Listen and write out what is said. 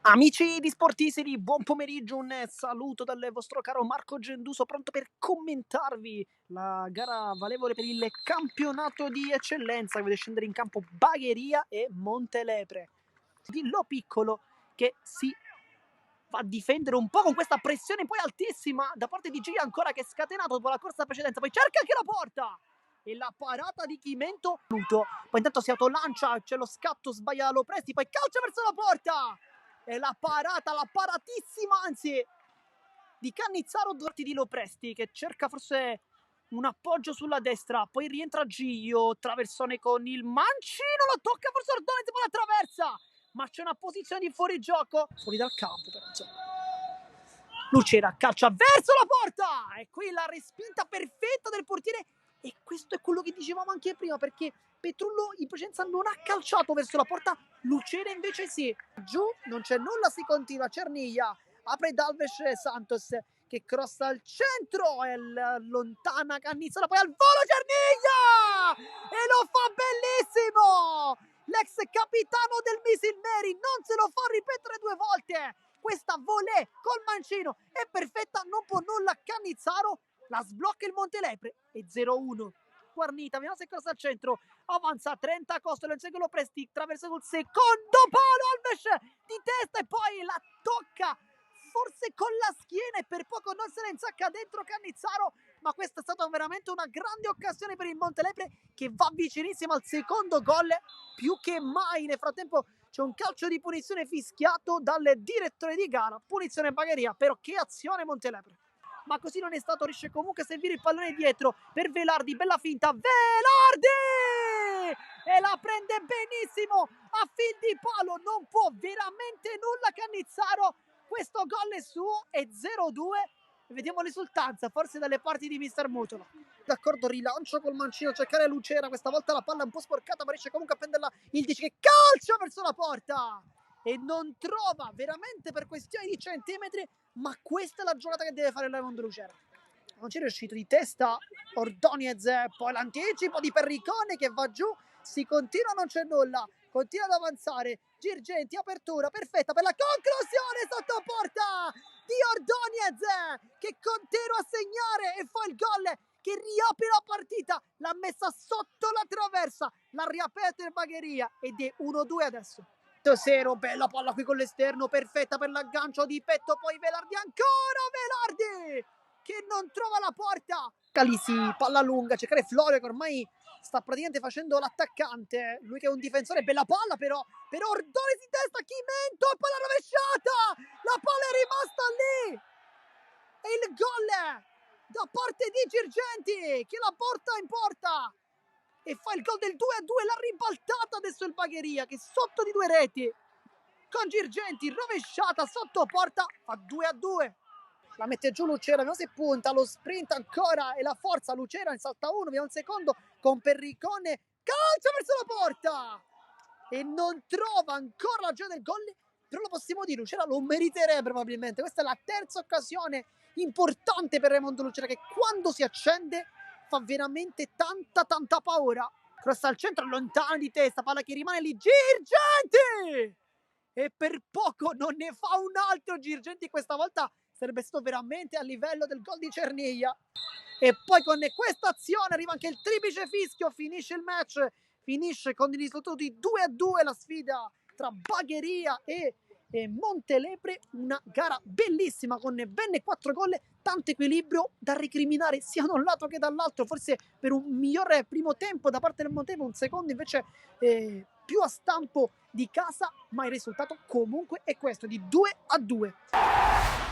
Amici di Sportiseri, buon pomeriggio, un saluto dal vostro caro Marco Genduso, pronto per commentarvi la gara valevole per il campionato di eccellenza che vede scendere in campo Bagheria e Montelepre. Di Lo Piccolo che si fa difendere un po' con questa pressione poi altissima da parte di Gia ancora che è scatenato dopo la corsa precedente, poi cerca anche la porta! E la parata di Chimento, poi intanto si autolancia, c'è lo scatto, sbaglia Lopresti, poi calcia verso la porta! E la parata, la paratissima, anzi, di Cannizzaro Dorti di Lopresti, che cerca forse un appoggio sulla destra, poi rientra Gio, traversone con il mancino, lo tocca forse Ordonez, poi la traversa, ma c'è una posizione di fuorigioco, fuori dal campo però, insomma. Lucera calcia verso la porta, e qui la respinta perfetta del portiere, e questo è quello che dicevamo anche prima, perché Petrullo in precedenza non ha calciato verso la porta, Lucera invece sì. Giù non c'è nulla, si continua, Cerniglia apre Dalves Santos che crossa al centro e lontana Cannizzola, poi al volo Cerniglia e lo fa bellissimo, l'ex capitano del Misil Neri non se lo fa ripetere due volte, questa volée col mancino è perfetta, non può nulla Cannizzaro, la sblocca il Montelepre e 0-1. Guarnita, vediamo se corsa al centro, avanza 30 Costa, lo insegue Lopresti, traversa sul secondo palo, Alves di testa e poi la tocca forse con la schiena e per poco non se ne insacca dentro Cannizzaro, ma questa è stata veramente una grande occasione per il Montelepre che va vicinissimo al secondo gol più che mai. Nel frattempo c'è un calcio di punizione fischiato dal direttore di gara, punizione Bagheria, però che azione Montelepre. Ma così non è stato, riesce comunque a servire il pallone dietro per Velardi, bella finta, Velardi! E la prende benissimo a fil di palo, non può veramente nulla Cannizzaro, questo gol è suo, è 0-2, vediamo l'esultanza, forse dalle parti di Mister Mutola. D'accordo, rilancio col mancino, cercare Lucera, questa volta la palla è un po' sporcata, ma riesce comunque a prenderla il Dici che calcia verso la porta! E non trova veramente per questioni di centimetri, ma questa è la giocata che deve fare Raimondo Lucera. Non ci è riuscito, di testa Ordonez, poi l'anticipo di Perricone che va giù, si continua, non c'è nulla, continua ad avanzare, Girgenti, apertura perfetta per la conclusione sotto porta di Ordonez che continua a segnare e fa il gol che riapre la partita, l'ha messa sotto la traversa, l'ha riaperta il Bagheria ed è 1-2 adesso. Tosero, bella palla qui con l'esterno, perfetta per l'aggancio di petto, poi Velardi, ancora Velardi che non trova la porta. Calisi, palla lunga, cercare Florio che ormai sta praticamente facendo l'attaccante, lui che è un difensore, bella palla però Ordonez in testa, Chimento e poi la rovesciata, la palla è rimasta lì e il gol da parte di Girgenti che la porta in porta e fa il gol del 2-2, l'ha ribaltata adesso il Bagheria che sotto di due reti con Girgenti, rovesciata sotto porta, fa 2-2. La mette giù Lucera, vediamo se punta, lo sprint ancora e la forza, Lucera ne salta uno, vediamo un secondo con Perricone, calcia verso la porta e non trova ancora la gioia del gol, però lo possiamo dire, Lucera lo meriterebbe probabilmente, questa è la terza occasione importante per Raimondo Lucera che quando si accende fa veramente tanta paura. Cross al centro, lontano di testa, palla che rimane lì, Girgenti! E per poco non ne fa un altro Girgenti, questa volta sarebbe stato veramente a livello del gol di Cerniglia. E poi con questa azione arriva anche il triplice fischio, finisce il match, finisce con il risultato di 2-2 la sfida tra Bagheria e Montelepre, una gara bellissima con ben 4 gol, tanto equilibrio da recriminare sia da un lato che dall'altro, forse per un migliore primo tempo da parte del Montelepre, un secondo invece più a stampo di casa, ma il risultato comunque è questo di 2-2.